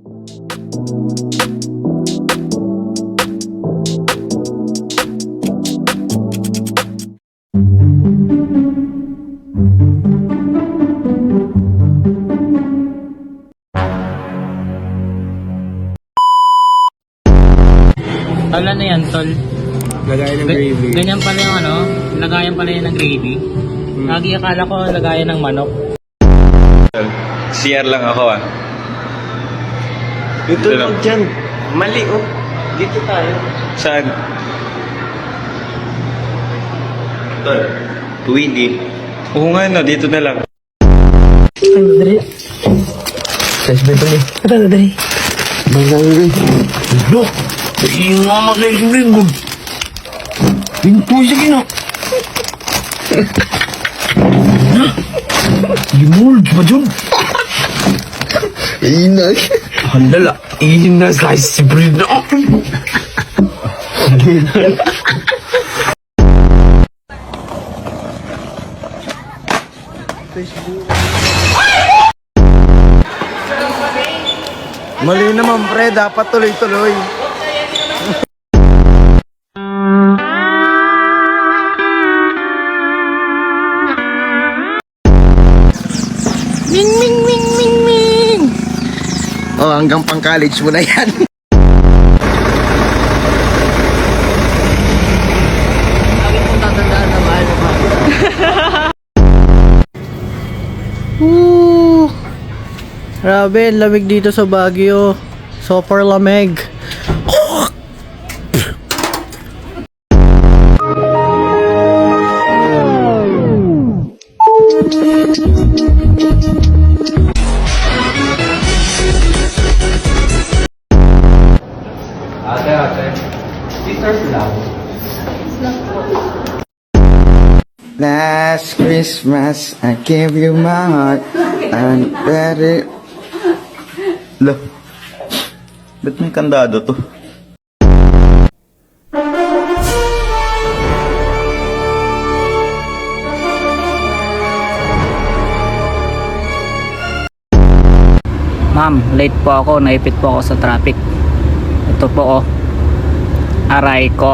Tol, ano yan, tol? Lagayan ng gravy. Ganyan pala yung ano, lagayan pala yan ng gravy. Lagi akala ko lagayan ng manok. CR lang ako ah. Ito lang dyan. Mali oh. Dito tayo. Saan? Tol. Willy. Oo nga no, dito na lang. Dali. Sa beto ni. Dali. Dali. Look. Yung mama kayo sumigot. Pinto sige na. Gimulod pa dyan. Inag. Handala. Inag kahit si Brina. Mali naman pre, dapat tuloy-tuloy. Ming, ming, ming, ming, ming! Oh, hanggang pang college mo na yan. Lagi kong tatandaan na mahal mo. Grabe, lamig dito sa Baguio. Super lamig. Last Christmas, I gave you my heart and let it... Lo. Ba't may kandado to? Ma'am, late po ako. Naipit po ako sa traffic. Ito po oh. Aray ko.